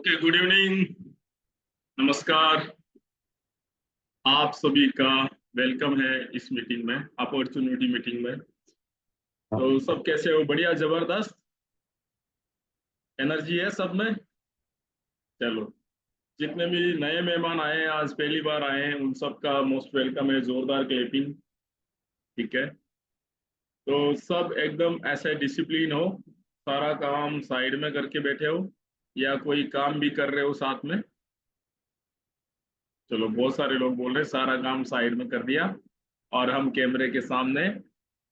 Okay, good evening. नमस्कार। आप सभी का वेलकम है इस मीटिंग में, अपॉर्चुनिटी मीटिंग में। तो सब कैसे हो? बढ़िया, जबरदस्त एनर्जी है सब में। चलो, जितने भी नए मेहमान आए हैं, आज पहली बार आए हैं, उन सब का मोस्ट वेलकम है। जोरदार क्लैपिंग। ठीक है। तो सब एकदम ऐसे डिसिप्लिन हो, सारा काम साइड में करके बैठे हो या कोई काम भी कर रहे हो साथ में। चलो, बहुत सारे लोग बोल रहे हैं सारा काम साइड में कर दिया और हम कैमरे के सामने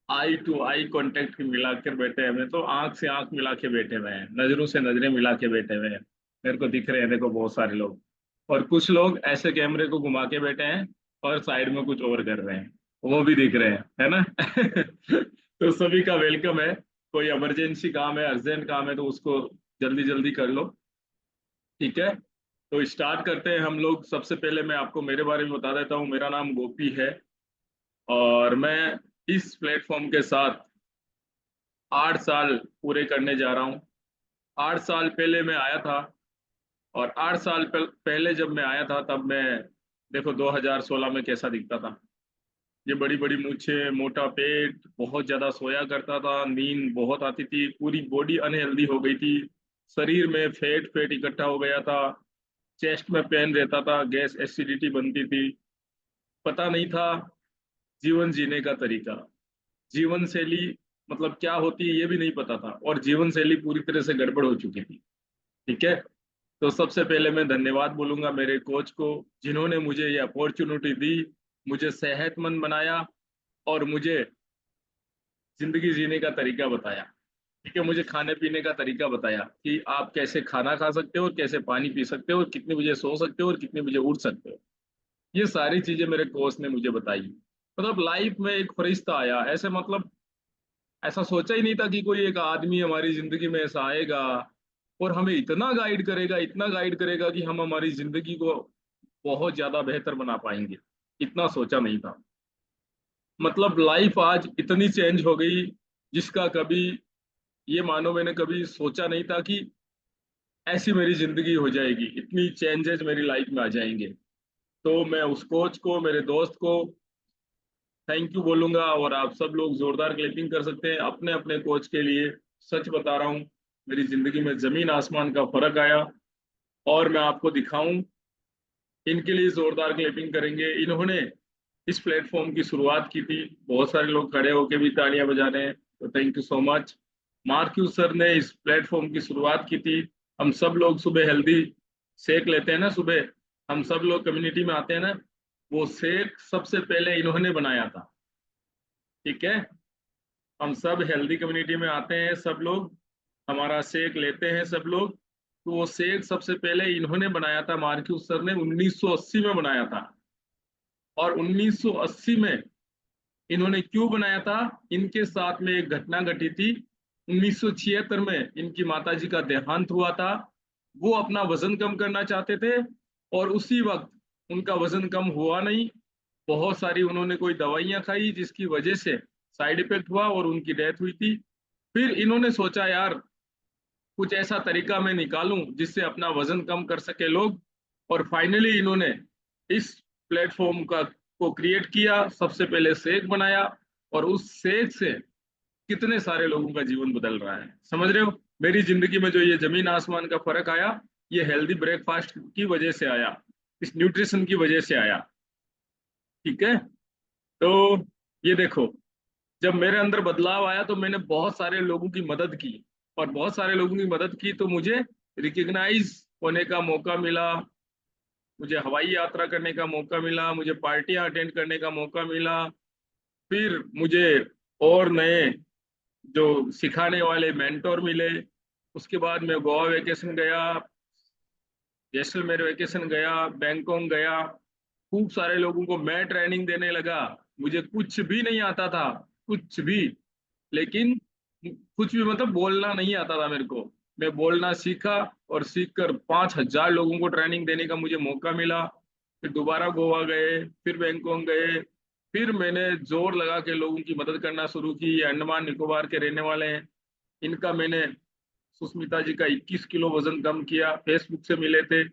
आई टू आई कांटेक्ट मिलाकर बैठे हैं। हमें तो आंख से आंख मिला के बैठे हुए हैं, नजरों से नजरें मिला के बैठे हुए हैं। मेरे को दिख रहे हैं, देखो, बहुत सारे लोग। और कुछ लोग ऐसे कैमरे को घुमा के बैठे हैं और साइड में कुछ और कर रहे हैं, वो भी दिख रहे हैं, है ना? तो सभी का वेलकम है। कोई इमरजेंसी काम है, अर्जेंट काम है, तो उसको जल्दी जल्दी कर लो। ठीक है। तो स्टार्ट करते हैं हम लोग। सबसे पहले मैं आपको मेरे बारे में बता देता हूँ। मेरा नाम गोपी है और मैं इस प्लेटफॉर्म के साथ 8 साल पूरे करने जा रहा हूँ। 8 साल पहले मैं आया था और 8 साल पहले जब मैं आया था तब मैं, देखो, 2016 में कैसा दिखता था। ये बड़ी बड़ी मूछें, मोटा पेट, बहुत ज्यादा सोया करता था, नींद बहुत आती थी, पूरी बॉडी अनहेल्दी हो गई थी, शरीर में फैट फैट इकट्ठा हो गया था, चेस्ट में पेन रहता था, गैस एसिडिटी बनती थी। पता नहीं था जीवन जीने का तरीका, जीवन शैली मतलब क्या होती है ये भी नहीं पता था, और जीवन शैली पूरी तरह से गड़बड़ हो चुकी थी। ठीक है। तो सबसे पहले मैं धन्यवाद बोलूंगा मेरे कोच को, जिन्होंने मुझे ये अपॉर्चुनिटी दी, मुझे सेहतमंद बनाया और मुझे जिंदगी जीने का तरीका बताया। ठीक है, मुझे खाने पीने का तरीका बताया कि आप कैसे खाना खा सकते हो और कैसे पानी पी सकते हो और कितने बजे सो सकते हो और कितने बजे उठ सकते हो। ये सारी चीजें मेरे कोच ने मुझे बताई। मतलब लाइफ में एक फरिश्ता आया ऐसे, मतलब ऐसा सोचा ही नहीं था कि कोई एक आदमी हमारी जिंदगी में ऐसा आएगा और हमें इतना गाइड करेगा, इतना गाइड करेगा कि हम हमारी जिंदगी को बहुत ज्यादा बेहतर बना पाएंगे। इतना सोचा नहीं था। मतलब लाइफ आज इतनी चेंज हो गई जिसका कभी, ये मानो, मैंने कभी सोचा नहीं था कि ऐसी मेरी जिंदगी हो जाएगी, इतनी चेंजेस मेरी लाइफ में आ जाएंगे। तो मैं उस कोच को, मेरे दोस्त को थैंक यू बोलूंगा। और आप सब लोग जोरदार क्लैपिंग कर सकते हैं अपने अपने कोच के लिए। सच बता रहा हूँ, मेरी जिंदगी में जमीन आसमान का फर्क आया। और मैं आपको दिखाऊं, इनके लिए जोरदार क्लैपिंग करेंगे। इन्होंने इस प्लेटफॉर्म की शुरुआत की थी। बहुत सारे लोग खड़े होके भी तालियां बजा रहे हैं, तो thank you so much. Marquee sir ने इस प्लेटफॉर्म की शुरुआत की थी। हम सब लोग सुबह हेल्दी शेक लेते हैं ना, सुबह हम सब लोग कम्युनिटी में आते हैं ना, वो शेक सबसे पहले इन्होंने बनाया था। ठीक है। हम सब हेल्दी कम्युनिटी में आते हैं, सब लोग हमारा शेक लेते हैं सब लोग। तो वो शेक सबसे पहले इन्होंने बनाया था, मार्क्यूस सर ने 1980 में बनाया था। और 1980 में इन्होंने क्यों बनाया था? इनके साथ में एक घटना घटी थी। 1976 में इनकी माताजी का देहांत हुआ था। वो अपना वजन कम करना चाहते थे और उसी वक्त उनका वजन कम हुआ नहीं। बहुत सारी उन्होंने कोई दवाइयां खाई जिसकी वजह से साइड इफेक्ट हुआ और उनकी डेथ हुई थी। फिर इन्होंने सोचा, यार कुछ ऐसा तरीका मैं निकालूं जिससे अपना वजन कम कर सके लोग। और फाइनली इन्होंने इस प्लेटफॉर्म का को क्रिएट किया, सबसे पहले शेक बनाया। और उस शेक से कितने सारे लोगों का जीवन बदल रहा है, समझ रहे हो? मेरी जिंदगी में जो ये जमीन आसमान का फर्क आया, ये हेल्दी ब्रेकफास्ट की वजह से आया, इस न्यूट्रिशन की वजह से आया। ठीक है। तो ये देखो, जब मेरे अंदर बदलाव आया तो मैंने बहुत सारे लोगों की मदद की। और बहुत सारे लोगों की मदद की तो मुझे रिकग्नाइज होने का मौका मिला, मुझे हवाई यात्रा करने का मौका मिला, मुझे पार्टियां अटेंड करने का मौका मिला। फिर मुझे और नए जो सिखाने वाले मेंटोर मिले। उसके बाद मैं गोवा वेकेशन गया, जैसलमेर वेकेशन गया, बैंकॉक गया। खूब सारे लोगों को मैं ट्रेनिंग देने लगा। मुझे कुछ भी नहीं आता था, कुछ भी। लेकिन कुछ भी मतलब बोलना नहीं आता था मेरे को। मैं बोलना सीखा और सीखकर 5,000 लोगों को ट्रेनिंग देने का मुझे मौका मिला। फिर दोबारा गोवा गए, फिर बैंकॉक गए। फिर मैंने जोर लगा के लोगों की मदद करना शुरू की। ये अंडमान निकोबार के रहने वाले हैं, इनका मैंने सुष्मिता जी का 21 किलो वजन कम किया, फेसबुक से मिले थे।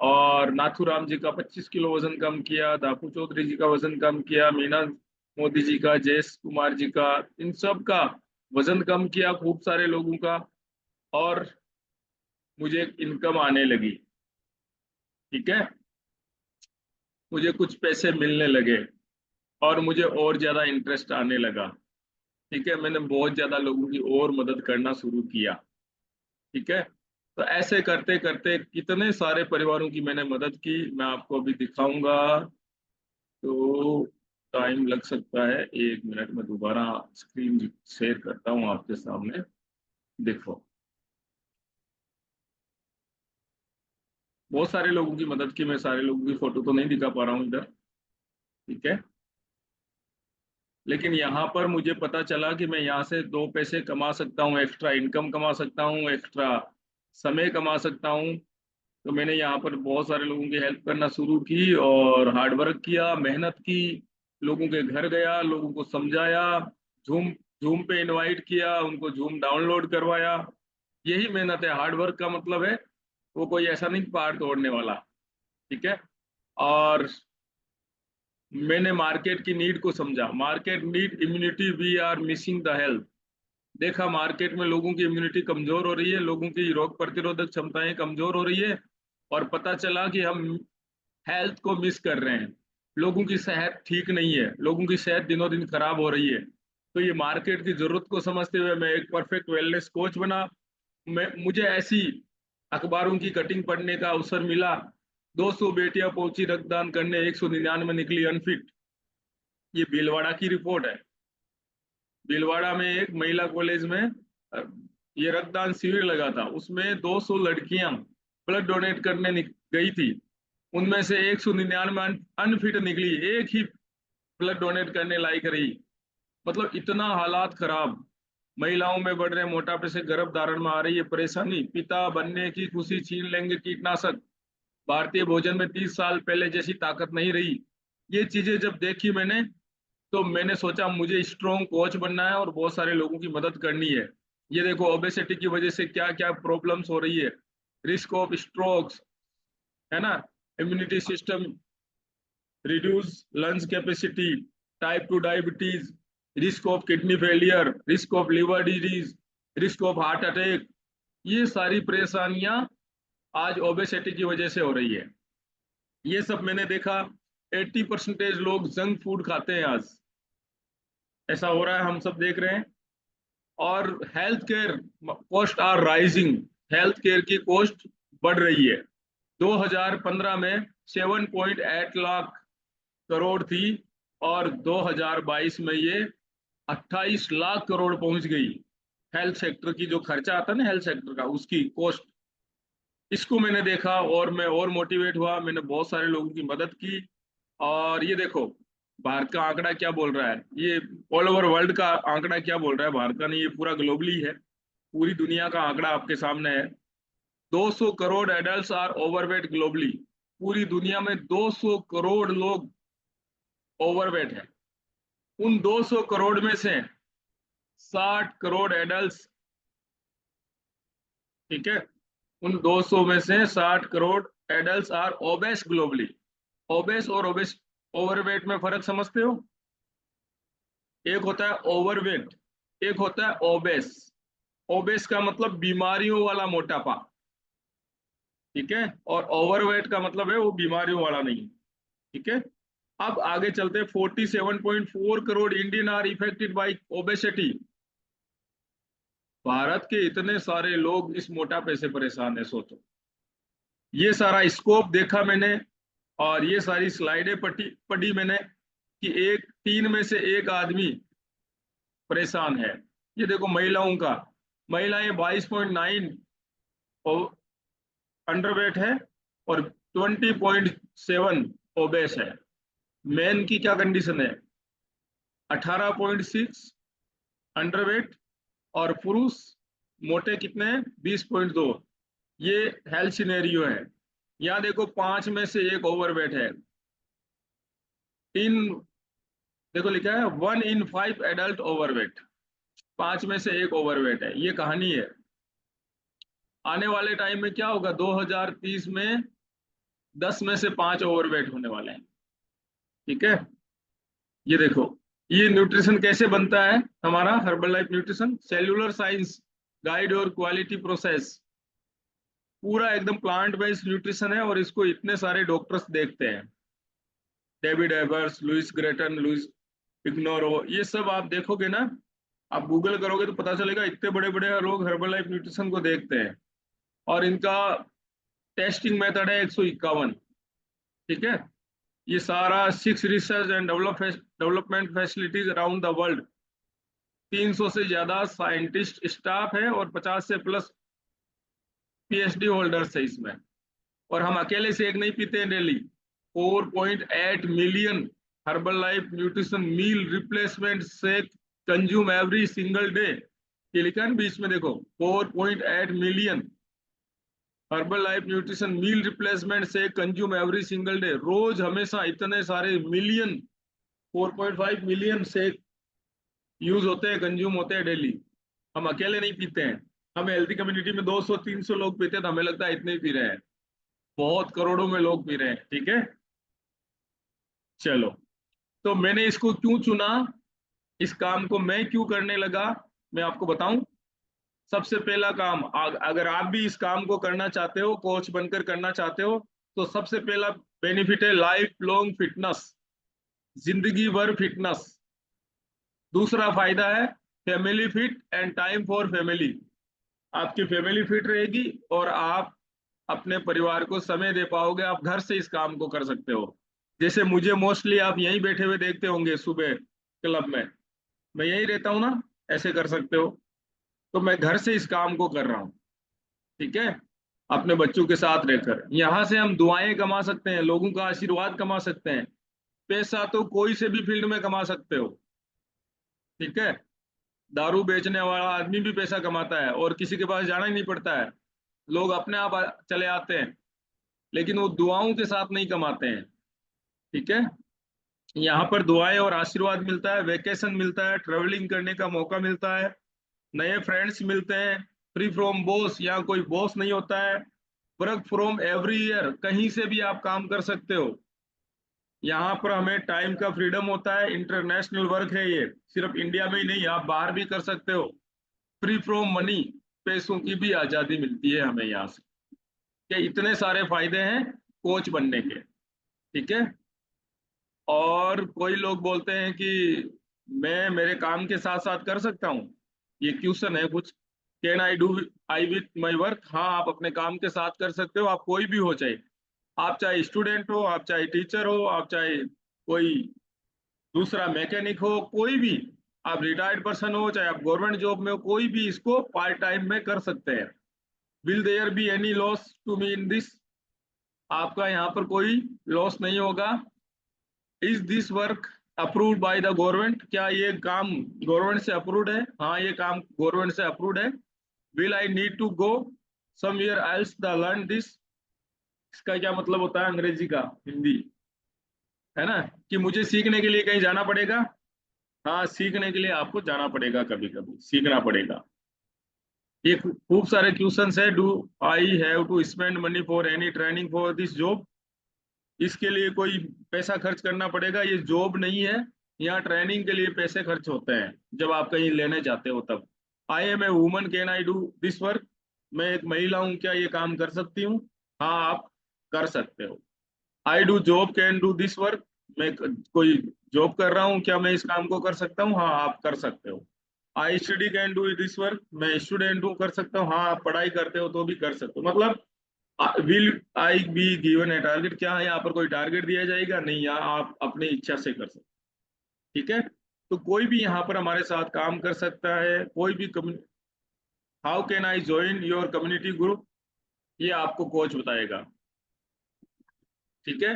और नाथूराम जी का 25 किलो वजन कम किया, दापू चौधरी जी का वजन कम किया, मीना मोदी जी का, जयेश कुमार जी का, इन सब का वजन कम किया, खूब सारे लोगों का। और मुझे इनकम आने लगी, ठीक है, मुझे कुछ पैसे मिलने लगे और मुझे और ज्यादा इंटरेस्ट आने लगा। ठीक है, मैंने बहुत ज्यादा लोगों की और मदद करना शुरू किया। ठीक है, तो ऐसे करते करते कितने सारे परिवारों की मैंने मदद की, मैं आपको अभी दिखाऊंगा। तो टाइम लग सकता है, 1 मिनट में दोबारा स्क्रीन शेयर करता हूँ आपके सामने। देखो, बहुत सारे लोगों की मदद की, मैं सारे लोगों की फोटो तो नहीं दिखा पा रहा हूँ इधर। ठीक है, लेकिन यहाँ पर मुझे पता चला कि मैं यहाँ से 2 पैसे कमा सकता हूँ, एक्स्ट्रा इनकम कमा सकता हूँ, एक्स्ट्रा समय कमा सकता हूँ। तो मैंने यहाँ पर बहुत सारे लोगों की हेल्प करना शुरू की और हार्ड वर्क किया, मेहनत की, लोगों के घर गया, लोगों को समझाया, जूम जूम पे इनवाइट किया, उनको जूम डाउनलोड करवाया। यही मेहनत है, हार्ड वर्क का मतलब है। वो कोई ऐसा नहीं पहाड़ तोड़ने वाला। ठीक है, और मैंने मार्केट की नीड को समझा, market need immunity, we are missing the health. देखा मार्केट में लोगों की इम्यूनिटी कमजोर हो रही है, लोगों की रोग प्रतिरोधक क्षमताएं कमजोर हो रही है, और पता चला कि हम हेल्थ को मिस कर रहे हैं। लोगों की सेहत ठीक नहीं है, लोगों की सेहत दिनों दिन खराब हो रही है। तो ये मार्केट की जरूरत को समझते हुए मैं एक परफेक्ट वेलनेस कोच बना। मुझे ऐसी अखबारों की कटिंग पढ़ने का अवसर मिला। 200 बेटियां पहुंची रक्तदान करने, 199 निकली अनफिट। ये भीलवाड़ा की रिपोर्ट है। भीलवाड़ा में एक महिला कॉलेज में ये रक्तदान शिविर लगा था, उसमें 200 लड़कियां ब्लड डोनेट करने गई थी। उनमें से 199 अनफिट निकली, एक ही ब्लड डोनेट करने लायक रही। मतलब इतना हालात खराब। महिलाओं में बढ़ रहे मोटापे से गर्भ धारण में आ रही है परेशानी, पिता बनने की खुशी छीन लेंगे कीटनाशक, भारतीय भोजन में 30 साल पहले जैसी ताकत नहीं रही। ये चीजें जब देखी मैंने, तो मैंने सोचा मुझे स्ट्रॉन्ग कोच बनना है और बहुत सारे लोगों की मदद करनी है। ये देखो, ओबेसिटी की वजह से क्या क्या प्रॉब्लम्स हो रही है, रिस्क ऑफ स्ट्रोक्स, है ना, immunity system reduce, lungs capacity, type 2 diabetes, risk of kidney failure, risk of liver disease, risk of heart attack. ये सारी परेशानियां आज ओबेसिटी की वजह से हो रही है। ये सब मैंने देखा। 80% लोग जंक फूड खाते हैं आज, ऐसा हो रहा है, हम सब देख रहे हैं। और health care cost are rising, health care की कॉस्ट बढ़ रही है। 2015 में 7.8 लाख करोड़ थी, और 2022 में ये 28 लाख करोड़ पहुंच गई। हेल्थ सेक्टर की जो खर्चा आता है ना, हेल्थ सेक्टर का, उसकी कॉस्ट। इसको मैंने देखा और मैं और मोटिवेट हुआ, मैंने बहुत सारे लोगों की मदद की। और ये देखो, भारत का आंकड़ा क्या बोल रहा है, ये ऑल ओवर वर्ल्ड का आंकड़ा क्या बोल रहा है, भारत का नहीं, ये पूरा ग्लोबली है। पूरी दुनिया का आंकड़ा आपके सामने है। 200 crore adults are overweight globally. पूरी दुनिया में 200 करोड़ लोग ओवरवेट है। उन 200 करोड़ में से 60 करोड़ एडल्ट्स, ठीक है, उन 200 में से 60 crore adults are obese globally. Obese और ओबेस, ओवरवेट में फर्क समझते हो? एक होता है ओवरवेट, एक होता है ओबेस। ओबेस का मतलब बीमारियों वाला मोटापा, ठीक है, और ओवरवेट का मतलब है वो बीमारियों वाला नहीं। ठीक है, अब आगे चलते हैं। 47.4 crore Indian are affected by obesity. Bharat के इतने सारे लोग इस मोटापे से परेशान है, सोचो। ये सारा स्कोप देखा मैंने, और ये सारी स्लाइडें पढ़ी पढ़ी मैंने कि एक 3 में से 1 आदमी परेशान है। ये देखो महिलाओं का, महिलाएं 22.9 अंडरवेट है और 20.7 ओबेस है। मेन की क्या कंडीशन है? 18.6 अंडरवेट, और पुरुष मोटे कितने हैं? 20.2। ये हेल्थ सिनेरियो है। यहाँ देखो, 5 में से 1 ओवरवेट है। इन, देखो लिखा है 1 in 5 एडल्ट ओवरवेट। 5 में से 1 ओवरवेट है, ये कहानी है। आने वाले टाइम में क्या होगा, 2030 में 10 में से 5 ओवरवेट होने वाले हैं। ठीक है, ये देखो, ये न्यूट्रिशन कैसे बनता है हमारा herbal life nutrition, cellular science guide और क्वालिटी प्रोसेस, पूरा एकदम प्लांट बेस्ड न्यूट्रिशन है, और इसको इतने सारे डॉक्टर्स देखते हैं, David Evers, Louis Gratton, Louis Ignarro, ये सब आप देखोगे ना, आप गूगल करोगे तो पता चलेगा, इतने बड़े बड़े लोग हर्बल लाइफ न्यूट्रिशन को देखते हैं। और इनका टेस्टिंग मेथड है 151। ठीक है, ये सारा 6 research and development facilities around the world, 300 से ज्यादा साइंटिस्ट स्टाफ है, और 50 से प्लस पीएचडी होल्डर्स है इसमें। और हम अकेले से एक नहीं पीते हैं daily, 4.8 million Herbalife nutrition meal replacement से कंज्यूम एवरी सिंगल डे। ये लिखा है बीच में देखो, 4.8 million Herbalife nutrition meal replacement से कंज्यूम एवरी सिंगल डे। रोज हमेशा इतने सारे मिलियन, 4.5 मिलियन से यूज होते हैं, कंज्यूम होते हैं डेली। हम अकेले नहीं पीते हैं, हमें हेल्थी कम्युनिटी में 200-300 लोग पीते हैं, तो हमें लगता है इतने ही पी रहे हैं, बहुत करोड़ों में लोग पी रहे हैं। ठीक है, चलो, तो मैंने इसको क्यों चुना, इस काम को मैं क्यों करने लगा, मैं आपको बताऊं। सबसे पहला काम, अगर आप भी इस काम को करना चाहते हो, कोच बनकर करना चाहते हो, तो सबसे पहला बेनिफिट है लाइफ लॉन्ग फिटनेस, जिंदगी भर फिटनेस। दूसरा फायदा है family fit and time for family, आपकी फैमिली फिट रहेगी और आप अपने परिवार को समय दे पाओगे, आप घर से इस काम को कर सकते हो। जैसे मुझे मोस्टली आप यहीं बैठे हुए देखते होंगे सुबह क्लब में, मैं यहीं रहता हूँ ना, ऐसे कर सकते हो। तो मैं घर से इस काम को कर रहा हूँ। ठीक है, अपने बच्चों के साथ रहकर यहाँ से हम दुआएं कमा सकते हैं, लोगों का आशीर्वाद कमा सकते हैं। पैसा तो कोई से भी फील्ड में कमा सकते हो। ठीक है, दारू बेचने वाला आदमी भी पैसा कमाता है और किसी के पास जाना ही नहीं पड़ता है, लोग अपने आप चले आते हैं, लेकिन वो दुआओं के साथ नहीं कमाते हैं। ठीक है, यहाँ पर दुआएं और आशीर्वाद मिलता है, वेकेशन मिलता है, ट्रेवलिंग करने का मौका मिलता है, नए फ्रेंड्स मिलते हैं, फ्री फ्रॉम बॉस, यहाँ कोई बॉस नहीं होता है, वर्क फ्रॉम एवरी ईयर, कहीं से भी आप काम कर सकते हो। यहाँ पर हमें टाइम का फ्रीडम होता है, इंटरनेशनल वर्क है ये, सिर्फ इंडिया में ही नहीं, आप बाहर भी कर सकते हो। फ्री फ्रॉम मनी, पैसों की भी आजादी मिलती है हमें यहाँ से। ये इतने सारे फायदे हैं कोच बनने के। ठीक है, और कोई लोग बोलते हैं कि मैं मेरे काम के साथ साथ कर सकता हूँ, ये क्वेश्चन है कुछ, can I do I with my work. हाँ, आप अपने काम के साथ कर सकते हो, आप कोई भी हो, चाहे आप चाहे स्टूडेंट हो, आप चाहे टीचर हो, आप चाहे कोई दूसरा मैकेनिक हो, कोई भी, आप रिटायर्ड पर्सन हो, चाहे आप गवर्नमेंट जॉब में हो, कोई भी इसको पार्ट टाइम में कर सकते हैं। Will there be any loss to me in this, आपका यहाँ पर कोई लॉस नहीं होगा। Is this work approved by the government, क्या ये काम गवर्नमेंट से अप्रूव्ड है। हाँ, ये काम गवर्नमेंट से अप्रूव्ड है। Will I need to go somewhere else the learn this, इसका क्या मतलब होता है अंग्रेजी का, हिंदी है ना, कि मुझे सीखने के लिए कहीं जाना पड़ेगा। हाँ, सीखने के लिए आपको जाना पड़ेगा, कभी कभी सीखना पड़ेगा। ये खूब सारे क्वेश्चंस है, do I have to spend money for any training for this job, इसके लिए कोई पैसा खर्च करना पड़ेगा, ये जॉब नहीं है, यहाँ ट्रेनिंग के लिए पैसे खर्च होते हैं जब आप कहीं लेने जाते हो तब। I am a woman, can I do this work, मैं एक महिला हूँ, क्या ये काम कर सकती हूँ। हाँ, आप कर सकते हो। I do job, can do this work, मैं कोई जॉब कर रहा हूँ, क्या मैं इस काम को कर सकता हूँ। हाँ, आप कर सकते हो। I study, can do this work, मैं स्टूडेंट हूँ, कर सकता हूँ। हाँ, आप पढ़ाई करते हो तो भी कर सकते हो। मतलब will I be given A target, क्या है यहाँ पर कोई टारगेट दिया जाएगा, नहीं, यहाँ आप अपनी इच्छा से कर सकते। ठीक है, तो कोई भी यहाँ पर हमारे साथ काम कर सकता है, कोई भी community. How can I join your community group, ये आपको कोच बताएगा। ठीक है,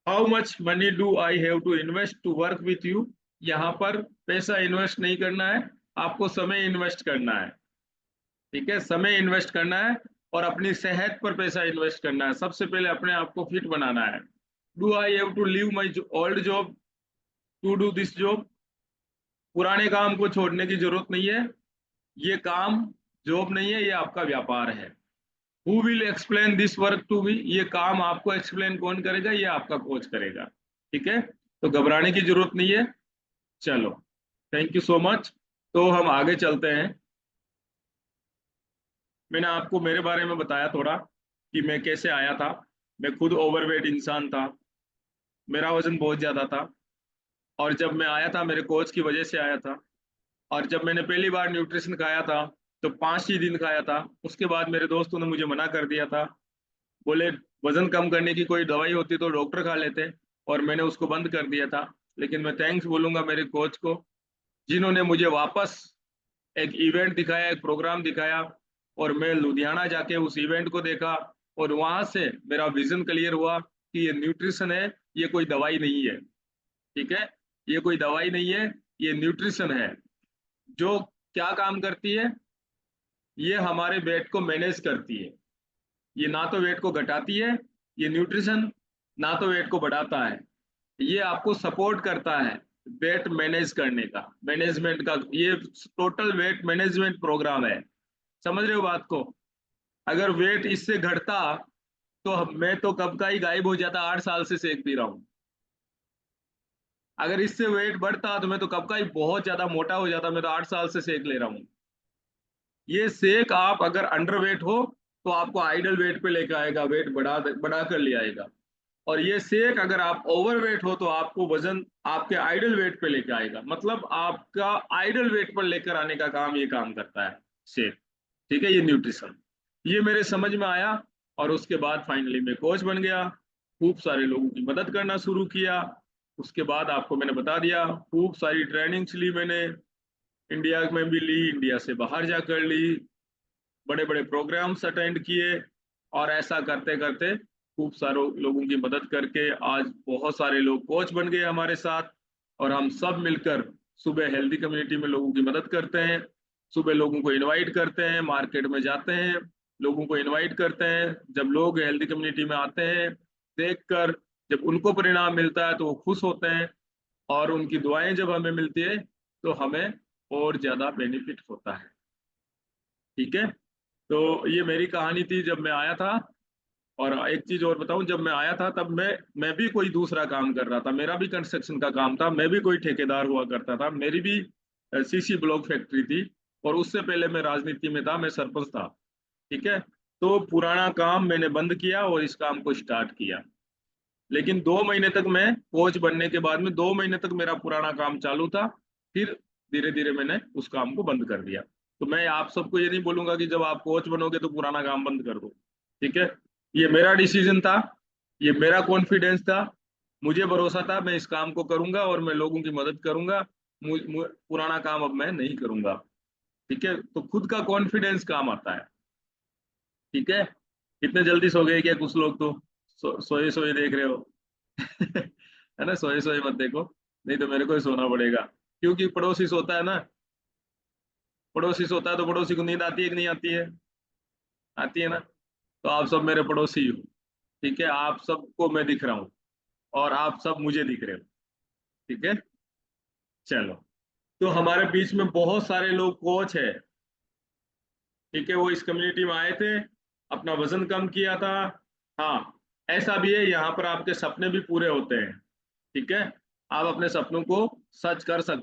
how much money do I have to invest to work with you, यहाँ पर पैसा इन्वेस्ट नहीं करना है, आपको समय इन्वेस्ट करना है। ठीक है, समय इन्वेस्ट करना है, और अपनी सेहत पर पैसा इन्वेस्ट करना है। सबसे पहले अपने आप को फिट बनाना है। Do I have to leave my old job to do this job, पुराने काम को छोड़ने की जरूरत नहीं है, ये काम जॉब नहीं है, ये आपका व्यापार है। Who will explain this work to me, ये काम आपको एक्सप्लेन कौन करेगा? ये आपका कोच करेगा। ठीक है, तो घबराने की जरूरत नहीं है। चलो, थैंक यू सो मच। तो हम आगे चलते हैं। मैंने आपको मेरे बारे में बताया थोड़ा कि मैं कैसे आया था। मैं खुद ओवरवेट इंसान था, मेरा वजन बहुत ज्यादा था। और जब मैं आया था मेरे कोच की वजह से आया था। और जब मैंने पहली बार न्यूट्रिशन खाया था तो 5 ही दिन खाया था। उसके बाद मेरे दोस्तों ने मुझे मना कर दिया था, बोले वजन कम करने की कोई दवाई होती तो डॉक्टर खा लेते। और मैंने उसको बंद कर दिया था। लेकिन मैं थैंक्स बोलूंगा मेरे कोच को, जिन्होंने मुझे वापस एक इवेंट दिखाया, एक प्रोग्राम दिखाया। और मैं लुधियाना जाके उस इवेंट को देखा। और वहां से मेरा विजन क्लियर हुआ कि ये न्यूट्रिशन है, ये कोई दवाई नहीं है। ठीक है, ये कोई दवाई नहीं है, ये न्यूट्रिशन है। जो क्या काम करती है? ये हमारे वेट को मैनेज करती है। ये ना तो वेट को घटाती है, ये न्यूट्रिशन, ना तो वेट को बढ़ाता है। ये आपको सपोर्ट करता है वेट मैनेज करने का, मैनेजमेंट का। ये टोटल वेट मैनेजमेंट प्रोग्राम है। समझ रहे हो बात को? अगर वेट इससे घटता तो मैं तो कब का ही गायब हो जाता, 8 साल से सेक पी रहा हूँ। अगर इससे वेट बढ़ता तो मैं तो कब का ही बहुत ज्यादा मोटा हो जाता, मैं तो 8 साल से सेक ले रहा हूँ। ये सेक आप अगर अंडर वेट हो तो आपको आइडल वेट पे लेके आएगा, वेट बढ़ा कर ले आएगा। और ये सेक अगर आप ओवर वेट हो तो आपको वजन आपके आइडल वेट पे लेके आएगा, मतलब आपका आइडल वेट पर लेकर आने का काम ये काम करता है सेक। ठीक है, ये न्यूट्रिशन, ये मेरे समझ में आया। और उसके बाद फाइनली मैं कोच बन गया, खूब सारे लोगों की मदद करना शुरू किया। उसके बाद आपको मैंने बता दिया, खूब सारी ट्रेनिंग्स ली मैंने, इंडिया में भी ली, इंडिया से बाहर जाकर ली, बड़े बड़े प्रोग्राम्स अटेंड किए। और ऐसा करते करते खूब सारे लोगों की मदद करके आज बहुत सारे लोग कोच बन गए हमारे साथ। और हम सब मिलकर सुबह हेल्दी कम्युनिटी में लोगों की मदद करते हैं। सुबह लोगों को इनवाइट करते हैं, मार्केट में जाते हैं, लोगों को इनवाइट करते हैं। जब लोग हेल्दी कम्युनिटी में आते हैं देखकर, जब उनको परिणाम मिलता है तो वो खुश होते हैं। और उनकी दुआएं जब हमें मिलती है तो हमें और ज्यादा बेनिफिट होता है। ठीक है, तो ये मेरी कहानी थी जब मैं आया था। और एक चीज और बताऊं, जब मैं आया था तब मैं भी कोई दूसरा काम कर रहा था, मेरा भी कंस्ट्रक्शन का काम था, मैं भी कोई ठेकेदार हुआ करता था, मेरी भी सीसी ब्लॉक फैक्ट्री थी। और उससे पहले मैं राजनीति में था, मैं सरपंच था। ठीक है, तो पुराना काम मैंने बंद किया और इस काम को स्टार्ट किया। लेकिन 2 महीने तक, मैं कोच बनने के बाद में 2 महीने तक मेरा पुराना काम चालू था। फिर धीरे धीरे मैंने उस काम को बंद कर दिया। तो मैं आप सबको ये नहीं बोलूंगा कि जब आप कोच बनोगे तो पुराना काम बंद कर दो। ठीक है, ये मेरा डिसीजन था, ये मेरा कॉन्फिडेंस था, मुझे भरोसा था मैं इस काम को करूंगा और मैं लोगों की मदद करूंगा। पुराना काम अब मैं नहीं करूंगा। ठीक है, तो खुद का कॉन्फिडेंस काम आता है। ठीक है, इतने जल्दी सो गए क्या कुछ लोग तो? सोए सोए देख रहे हो। है ना, सोए सोए मत देखो, नहीं तो मेरे को ही सोना पड़ेगा। क्योंकि पड़ोसी सोता है ना, पड़ोसी सोता है तो पड़ोसी को नींद आती है कि नहीं आती है? आती है ना। तो आप सब मेरे पड़ोसी हो। ठीक है, आप सबको मैं दिख रहा हूँ और आप सब मुझे दिख रहे हो। ठीक है, चलो। तो हमारे बीच में बहुत सारे लोग कोच है। ठीक है, वो इस कम्युनिटी में आए थे, अपना वजन कम किया था। हाँ, ऐसा भी है, यहाँ पर आपके सपने भी पूरे होते हैं। ठीक है, आप अपने सपनों को सच कर सकते